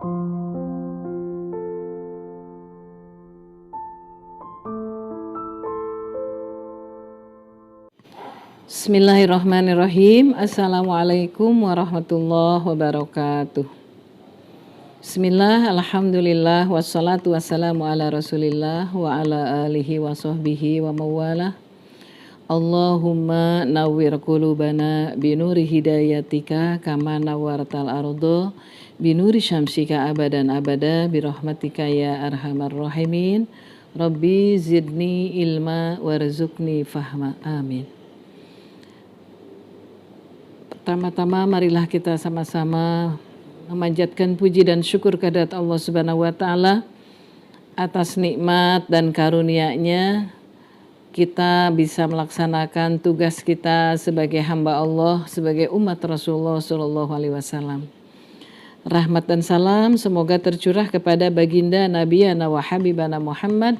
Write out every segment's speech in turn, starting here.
Bismillahirrahmanirrahim. Assalamualaikum warahmatullahi wabarakatuh. Bismillah, alhamdulillah, wassalatu wassalamu ala rasulillah wa ala alihi wa sahbihi wa mawalah. Allahumma nawwir qulubana binuri hidayatika kama nawwartal ardo binuri syamsika abadan abada birahmatika ya arhamar rahimin. Rabbi zidni ilma warzuqni fahma. Amin. Pertama-tama marilah kita sama-sama memanjatkan puji dan syukur kehadirat Allah Subhanahu wa taala atas nikmat dan karunia-Nya kita bisa melaksanakan tugas kita sebagai hamba Allah, sebagai umat Rasulullah sallallahu alaihi wasallam. Rahmat dan salam semoga tercurah kepada baginda Nabi wa Habibana Muhammad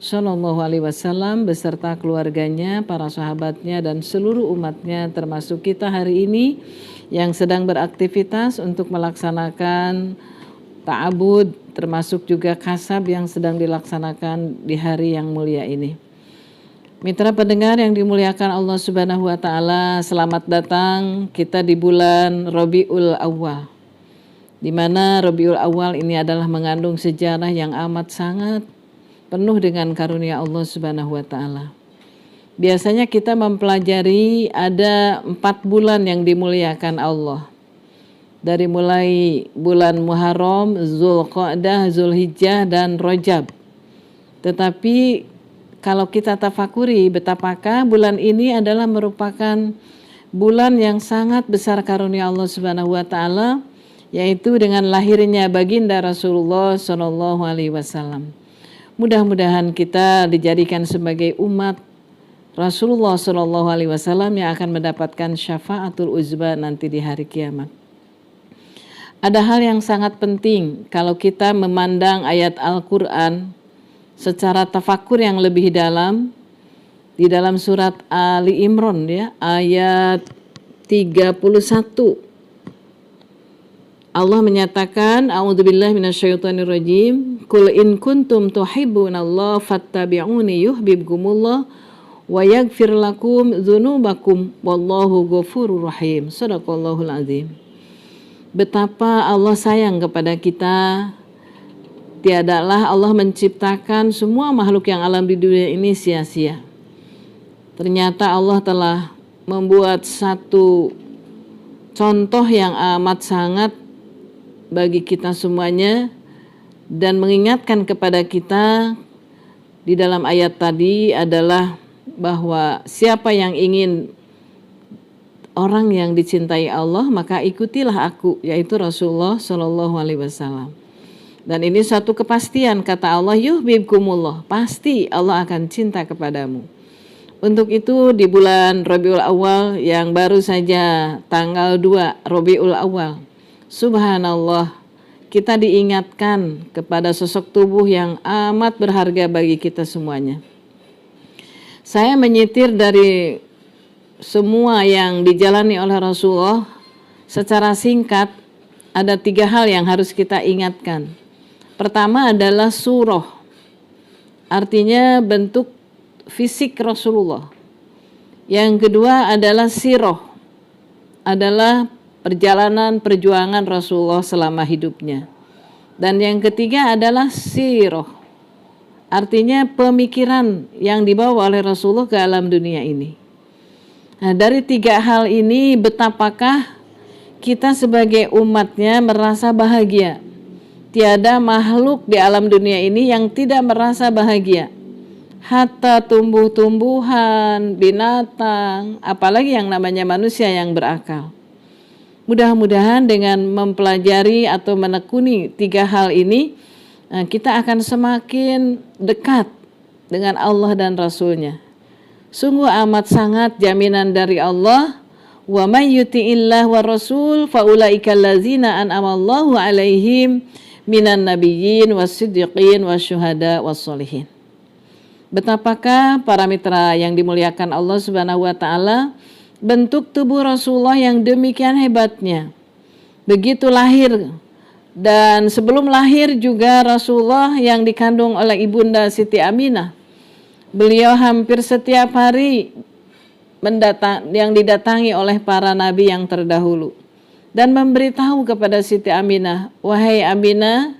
sallallahu alaihi wasallam beserta keluarganya, para sahabatnya dan seluruh umatnya, termasuk kita hari ini yang sedang beraktivitas untuk melaksanakan ta'abud, termasuk juga kasab yang sedang dilaksanakan di hari yang mulia ini. Mitra pendengar yang dimuliakan Allah Subhanahu wa taala, selamat datang kita di bulan Rabiul Awal, di mana Rabiul Awal ini adalah mengandung sejarah yang amat sangat penuh dengan karunia Allah Subhanahu wa taala. Biasanya kita mempelajari ada 4 bulan yang dimuliakan Allah. Dari mulai bulan Muharram, Zulqa'dah, Zulhijjah dan Rajab. Tetapi kalau kita tafakuri betapakah bulan ini adalah merupakan bulan yang sangat besar karunia Allah Subhanahu wa taala, yaitu dengan lahirnya baginda Rasulullah sallallahu alaihi wasallam. Mudah-mudahan kita dijadikan sebagai umat Rasulullah sallallahu alaihi wasallam yang akan mendapatkan syafaatul uzma nanti di hari kiamat. Ada hal yang sangat penting kalau kita memandang ayat Al-Qur'an secara tafakur yang lebih dalam di dalam surat Ali Imran ya, ayat 31. Allah menyatakan, a'udzubillahi minasyaitonirrajim, qul in kuntum tuhibbunallaha fattabi'uni yuhibbukumullah wa yaghfir lakum dzunubakum wallahu ghafurur rahim. Shadaqallahul azim. Betapa Allah sayang kepada kita. Tiadalah Allah menciptakan semua makhluk yang alam di dunia ini sia-sia. Ternyata Allah telah membuat satu contoh yang amat sangat bagi kita semuanya dan mengingatkan kepada kita di dalam ayat tadi adalah bahwa siapa yang ingin orang yang dicintai Allah maka ikutilah aku, yaitu Rasulullah sallallahu alaihi wasallam. Dan ini satu kepastian, kata Allah, yuhibbukumullah, pasti Allah akan cinta kepadamu. Untuk itu di bulan Rabiul Awal yang baru saja tanggal 2 Rabiul Awal, subhanallah, kita diingatkan kepada sosok tubuh yang amat berharga bagi kita semuanya. Saya menyitir dari semua yang dijalani oleh Rasulullah secara singkat, ada 3 hal yang harus kita ingatkan. Pertama adalah surah, artinya bentuk fisik Rasulullah. Yang kedua adalah sirah, adalah perjalanan perjuangan Rasulullah selama hidupnya. Dan yang ketiga adalah sirah, artinya pemikiran yang dibawa oleh Rasulullah ke alam dunia ini. Nah, dari 3 hal ini betapakah kita sebagai umatnya merasa bahagia. Tiada makhluk di alam dunia ini yang tidak merasa bahagia. Hatta tumbuh-tumbuhan, binatang, apalagi yang namanya manusia yang berakal. Mudah-mudahan dengan mempelajari atau menekuni 3 hal ini, kita akan semakin dekat dengan Allah dan Rasul-Nya. Sungguh amat sangat jaminan dari Allah, wa may yuti'illah wa rasul fa ulaika allazina an'amallahu alaihim minan nabiyyin was-siddiqin wasyuhada was-sholihin. Betapakah para mitra yang dimuliakan Allah Subhanahu wa taala, bentuk tubuh Rasulullah yang demikian hebatnya. Begitu lahir Dan sebelum lahir juga Rasulullah yang dikandung oleh Ibunda Siti Aminah, beliau hampir setiap hari yang didatangi oleh para nabi yang terdahulu dan memberitahu kepada Siti Aminah, wahai Aminah,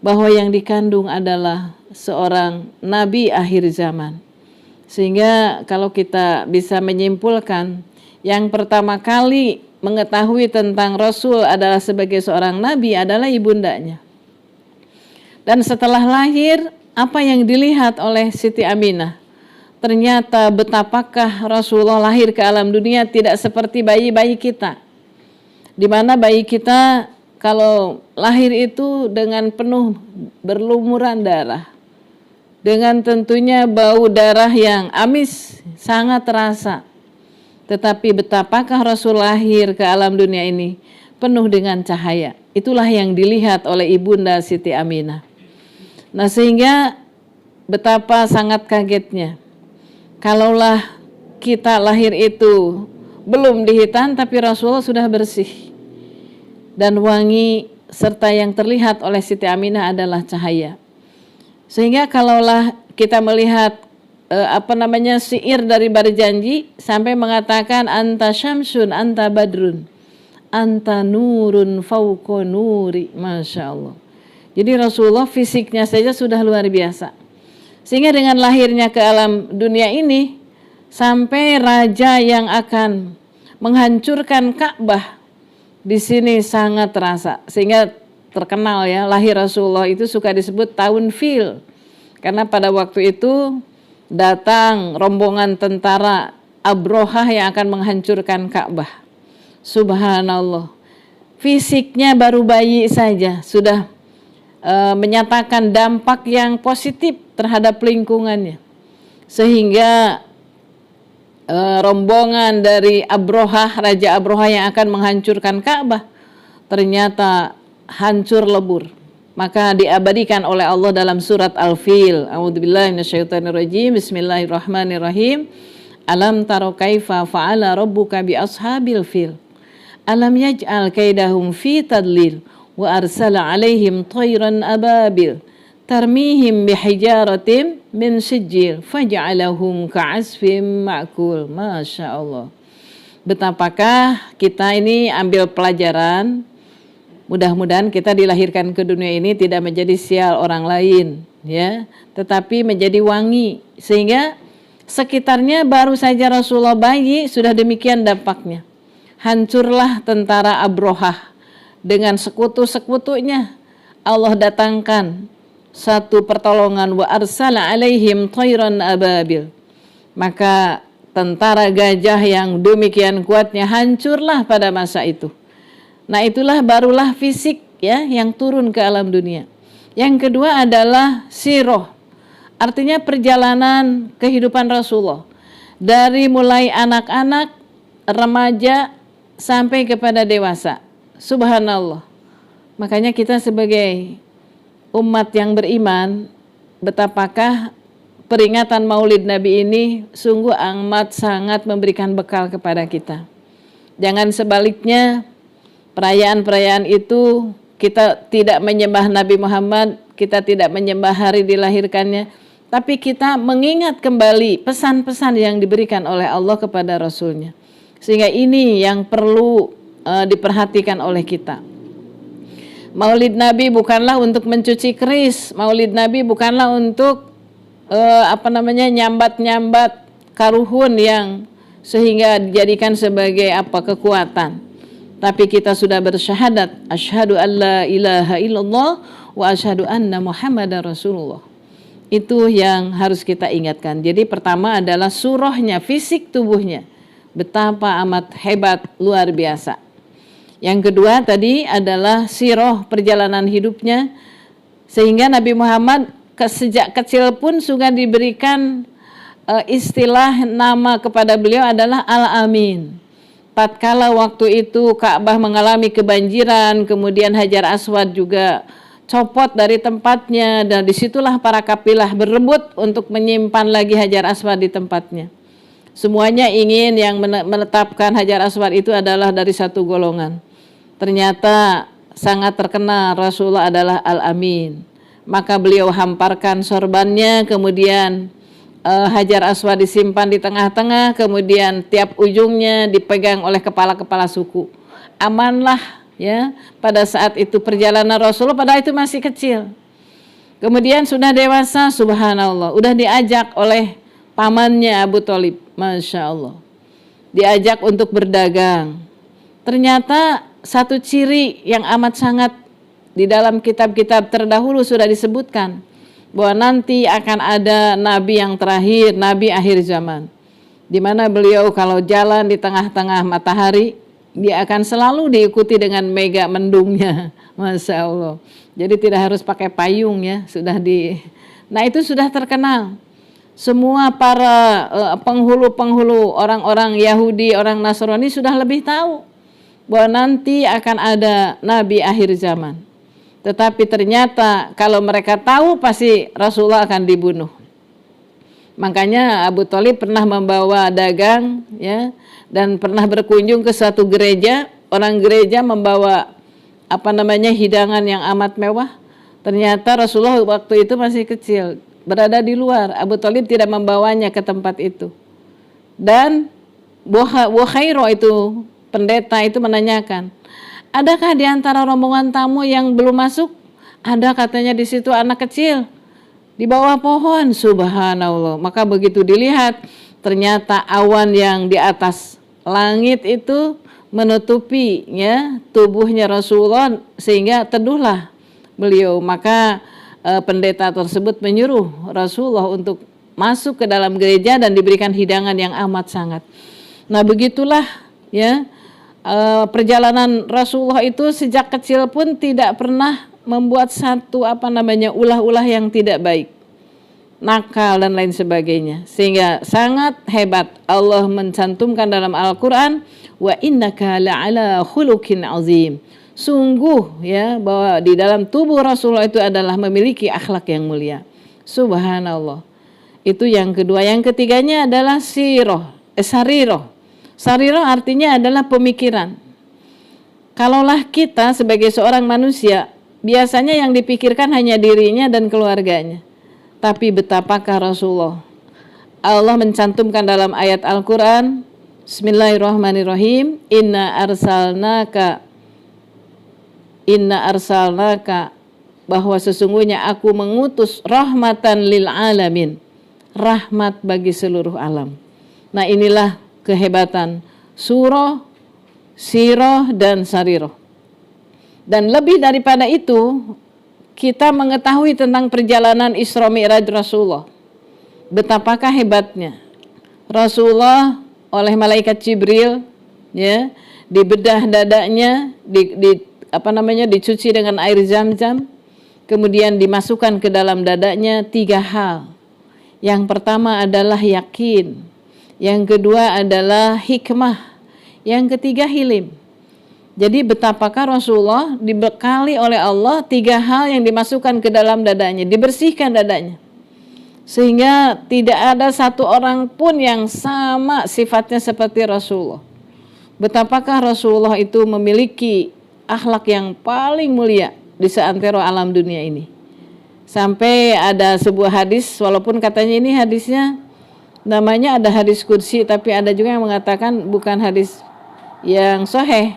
bahwa yang dikandung adalah seorang nabi akhir zaman. Sehingga kalau kita bisa menyimpulkan, yang pertama kali mengetahui tentang Rasul adalah sebagai seorang nabi adalah ibundanya. Dan setelah lahir, apa yang dilihat oleh Siti Aminah? Ternyata betapakah Rasulullah lahir ke alam dunia tidak seperti bayi-bayi kita. Di mana bayi kita kalau lahir itu dengan penuh berlumuran darah. Dengan tentunya bau darah yang amis sangat terasa. Tetapi betapakah Rasul lahir ke alam dunia ini penuh dengan cahaya. Itulah yang dilihat oleh Ibunda Siti Aminah. Nah, sehingga betapa sangat kagetnya. Kalaulah kita lahir itu belum dihitan tapi Rasulullah sudah bersih dan wangi, serta yang terlihat oleh Siti Aminah adalah cahaya. Sehingga kalaulah kita melihat syair dari Barjanji sampai mengatakan anta syamsun anta badrun anta nurun fauqa nuri, Masya Allah. Jadi Rasulullah fisiknya saja sudah luar biasa, sehingga dengan lahirnya ke alam dunia ini sampai raja yang akan menghancurkan Ka'bah di sini sangat terasa, sehingga terkenal ya, lahir Rasulullah itu suka disebut tahun fil, karena pada waktu itu datang rombongan tentara Abrohah yang akan menghancurkan Ka'bah. Subhanallah, fisiknya baru bayi saja sudah menyatakan dampak yang positif terhadap lingkungannya, sehingga rombongan dari Abrohah, Raja Abrohah yang akan menghancurkan Ka'bah ternyata hancur lebur. Maka diabadikan oleh Allah dalam surat Al-Fil. A'udzubillahi minasyaitonirrajim. Bismillahirrahmanirrahim. Alam taro kaifa fa'ala rabbuka bi ashabil fil. Alam yaj'al kaidahum fi tadlil wa arsala 'alaihim tayran ababil tarmihim bihijaratin min sijil faj'alahum ka'asfim ma'kul. Masya Allah. Betapakah kita ini ambil pelajaran. Mudah-mudahan kita dilahirkan ke dunia ini tidak menjadi sial orang lain, ya, tetapi menjadi wangi, sehingga sekitarnya baru saja Rasulullah bayi sudah demikian dampaknya. Hancurlah tentara Abrohah dengan sekutu-sekutunya. Allah datangkan satu pertolongan, wa arsala alaihim thayran ababil. Maka tentara gajah yang demikian kuatnya hancurlah pada masa itu. Nah, itulah barulah fisik ya yang turun ke alam dunia. Yang kedua adalah siroh, artinya perjalanan kehidupan Rasulullah dari mulai anak-anak, remaja sampai kepada dewasa. Subhanallah. Makanya kita sebagai umat yang beriman, betapakah peringatan Maulid Nabi ini sungguh amat sangat memberikan bekal kepada kita. Jangan sebaliknya, perayaan-perayaan itu kita tidak menyembah Nabi Muhammad, kita tidak menyembah hari dilahirkannya, tapi kita mengingat kembali pesan-pesan yang diberikan oleh Allah kepada Rasulnya. Sehingga ini yang perlu diperhatikan oleh kita. Maulid Nabi bukanlah untuk mencuci keris, Maulid Nabi bukanlah untuk nyambat-nyambat karuhun yang sehingga dijadikan sebagai kekuatan. Tapi kita sudah bersyahadat, asyhadu alla ilaha illallah wa asyhadu anna Muhammadar Rasulullah. Itu yang harus kita ingatkan. Jadi pertama adalah surahnya, fisik tubuhnya. Betapa amat hebat, luar biasa. Yang kedua tadi adalah sirah, perjalanan hidupnya. Sehingga Nabi Muhammad sejak kecil pun sudah diberikan istilah nama kepada beliau adalah Al-Amin. Tatkala waktu itu Ka'bah mengalami kebanjiran, kemudian Hajar Aswad juga copot dari tempatnya, dan disitulah para kafilah berebut untuk menyimpan lagi Hajar Aswad di tempatnya. Semuanya ingin yang menetapkan Hajar Aswad itu adalah dari satu golongan. Ternyata sangat terkenal Rasulullah adalah Al-Amin. Maka beliau hamparkan sorbannya, kemudian Hajar Aswad disimpan di tengah-tengah, kemudian tiap ujungnya dipegang oleh kepala-kepala suku. Amanlah ya pada saat itu perjalanan Rasulullah, padahal itu masih kecil. Kemudian sudah dewasa, subhanallah, udah diajak oleh pamannya Abu Thalib, masya Allah, diajak untuk berdagang. Ternyata satu ciri yang amat sangat di dalam kitab-kitab terdahulu sudah disebutkan bahwa nanti akan ada nabi yang terakhir, nabi akhir zaman, di mana beliau kalau jalan di tengah-tengah matahari, dia akan selalu diikuti dengan mega mendungnya, masya Allah. Jadi tidak harus pakai payung ya, nah itu sudah terkenal. Semua para penghulu-penghulu, orang-orang Yahudi, orang Nasrani sudah lebih tahu bahwa nanti akan ada nabi akhir zaman. Tetapi ternyata kalau mereka tahu pasti Rasulullah akan dibunuh. Makanya Abu Thalib pernah membawa dagang ya, dan pernah berkunjung ke suatu gereja. Orang gereja membawa hidangan yang amat mewah. Ternyata Rasulullah waktu itu masih kecil, berada di luar. Abu Thalib tidak membawanya ke tempat itu. Dan Bukhairo itu pendeta itu menanyakan, adakah di antara rombongan tamu yang belum masuk? Ada katanya di situ anak kecil di bawah pohon, subhanallah. Maka begitu dilihat, ternyata awan yang di atas langit itu menutupi ya tubuhnya Rasulullah sehingga teduhlah beliau. Maka pendeta tersebut menyuruh Rasulullah untuk masuk ke dalam gereja dan diberikan hidangan yang amat sangat. Nah begitulah ya perjalanan Rasulullah itu sejak kecil pun tidak pernah membuat satu ulah-ulah yang tidak baik, nakal dan lain sebagainya, sehingga sangat hebat. Allah mencantumkan dalam Al-Quran, wa innaka la'ala khuluqin azim. Sungguh ya bahwa di dalam tubuh Rasulullah itu adalah memiliki akhlak yang mulia. Subhanallah. Itu yang kedua. Yang ketiganya adalah sarirah. Sarirah artinya adalah pemikiran. Kalaulah kita sebagai seorang manusia, biasanya yang dipikirkan hanya dirinya dan keluarganya. Tapi betapakah Rasulullah? Allah mencantumkan dalam ayat Al-Quran, Bismillahirrahmanirrahim, Inna arsalnaka, bahwa sesungguhnya aku mengutus rahmatan lil alamin, rahmat bagi seluruh alam. Nah inilah kehebatan surah, sirah, dan sarirah. Dan lebih daripada itu, kita mengetahui tentang perjalanan Isra Mi'raj Rasulullah. Betapakah hebatnya Rasulullah oleh malaikat Jibril ya, dibedah dadanya, dicuci dengan air Zam-Zam, kemudian dimasukkan ke dalam dadanya 3 hal. Yang pertama adalah yakin, yang kedua adalah hikmah, yang ketiga hilim. Jadi betapakah Rasulullah dibekali oleh Allah 3 hal yang dimasukkan ke dalam dadanya, dibersihkan dadanya, sehingga tidak ada satu orang pun yang sama sifatnya seperti Rasulullah. Betapakah Rasulullah itu memiliki akhlak yang paling mulia di seantero alam dunia ini. Sampai ada sebuah hadis, walaupun katanya ini hadisnya namanya ada hadis qudsi, tapi ada juga yang mengatakan bukan hadis yang sahih.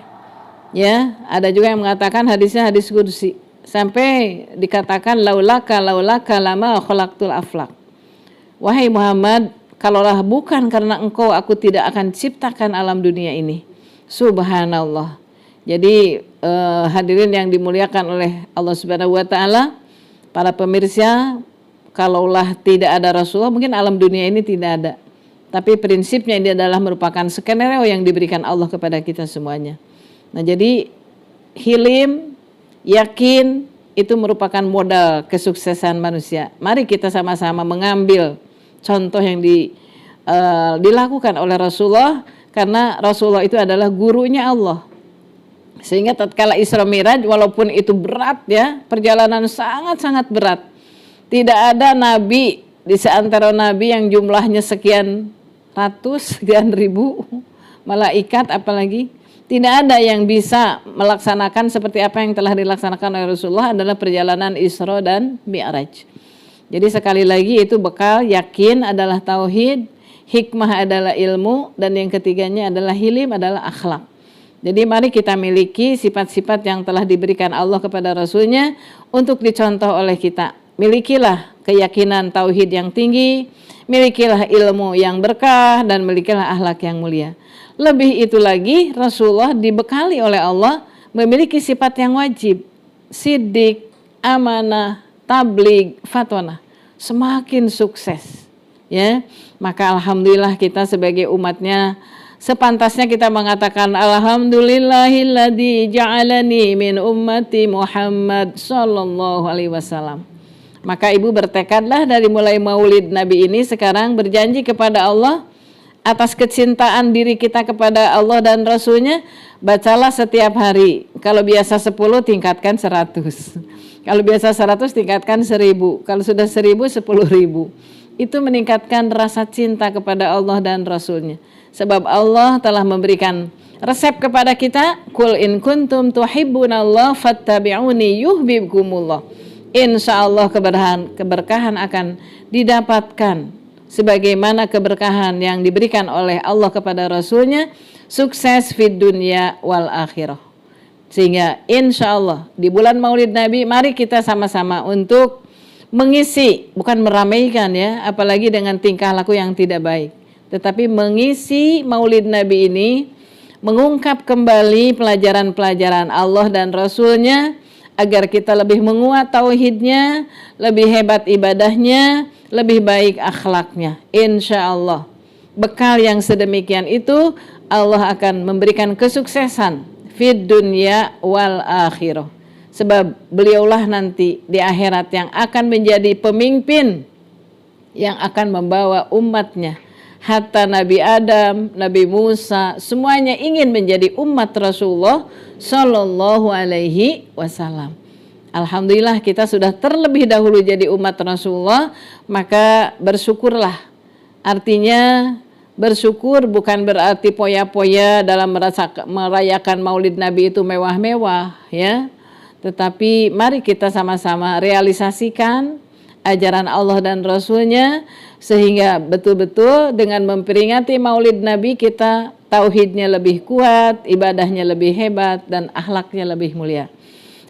Ya, ada juga yang mengatakan hadisnya hadis qudsi. Sampai dikatakan laulaka lama khalaqtul aflaq. Wahai Muhammad, kalaulah bukan karena engkau, aku tidak akan ciptakan alam dunia ini. Subhanallah. Jadi hadirin yang dimuliakan oleh Allah Subhanahu wa taala, para pemirsa, kalaulah tidak ada Rasulullah, mungkin alam dunia ini tidak ada. Tapi prinsipnya ini adalah merupakan skenario yang diberikan Allah kepada kita semuanya. Nah, jadi hilim, yakin itu merupakan modal kesuksesan manusia. Mari kita sama-sama mengambil contoh yang dilakukan oleh Rasulullah, karena Rasulullah itu adalah gurunya Allah. Sehingga tatkala Isra Mi'raj, walaupun itu berat ya, perjalanan sangat-sangat berat. Tidak ada nabi di seantero nabi yang jumlahnya sekian ratus, sekian ribu malaikat apalagi. Tidak ada yang bisa melaksanakan seperti apa yang telah dilaksanakan oleh Rasulullah adalah perjalanan Isra dan Mi'raj. Jadi sekali lagi itu bekal, yakin adalah tauhid, hikmah adalah ilmu, dan yang ketiganya adalah hilim, adalah akhlak. Jadi mari kita miliki sifat-sifat yang telah diberikan Allah kepada Rasulnya untuk dicontoh oleh kita. Milikilah keyakinan tauhid yang tinggi, milikilah ilmu yang berkah, dan milikilah akhlak yang mulia. Lebih itu lagi, Rasulullah dibekali oleh Allah memiliki sifat yang wajib, siddiq, amanah, tabligh, fatwanah. Semakin sukses, ya. Maka alhamdulillah kita sebagai umatnya sepantasnya kita mengatakan alhamdulillahilladzi ja'alani min ummati Muhammad sallallahu alaihi wasallam. Maka ibu bertekadlah dari mulai Maulid Nabi ini sekarang berjanji kepada Allah atas kecintaan diri kita kepada Allah dan Rasulnya, bacalah setiap hari. Kalau biasa 10 tingkatkan 100. Kalau biasa 100 tingkatkan 1000. Kalau sudah 1000, 10.000. Itu meningkatkan rasa cinta kepada Allah dan Rasulnya. Sebab Allah telah memberikan resep kepada kita, Qul in kuntum tuhibbunallah fattabi'uni yuhbibkumullah. Insyaallah keberkahan akan didapatkan sebagaimana keberkahan yang diberikan oleh Allah kepada Rasulnya, sukses fid dunya wal akhirah. Sehingga insya Allah di bulan Maulid Nabi mari kita sama-sama untuk mengisi, bukan meramaikan ya, apalagi dengan tingkah laku yang tidak baik, tetapi mengisi Maulid Nabi ini, mengungkap kembali pelajaran-pelajaran Allah dan Rasulnya agar kita lebih menguat tauhidnya, lebih hebat ibadahnya, lebih baik akhlaknya. Insya Allah bekal yang sedemikian itu Allah akan memberikan kesuksesan fid dunya wal akhirah. Sebab beliaulah nanti di akhirat yang akan menjadi pemimpin yang akan membawa umatnya. Hatta Nabi Adam, Nabi Musa, semuanya ingin menjadi umat Rasulullah Sallallahu Alaihi Wasallam. Alhamdulillah kita sudah terlebih dahulu jadi umat Rasulullah, maka bersyukurlah. Artinya bersyukur bukan berarti poya-poya dalam merayakan Maulid Nabi itu mewah-mewah ya. Tetapi mari kita sama-sama realisasikan ajaran Allah dan Rasulnya sehingga betul-betul dengan memperingati Maulid Nabi kita tauhidnya lebih kuat, ibadahnya lebih hebat, dan akhlaknya lebih mulia.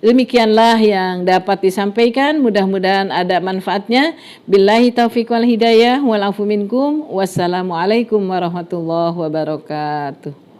Demikianlah yang dapat disampaikan, mudah-mudahan ada manfaatnya. Billahi taufiq wal hidayah wal afu minkum. Wassalamualaikum warahmatullahi wabarakatuh.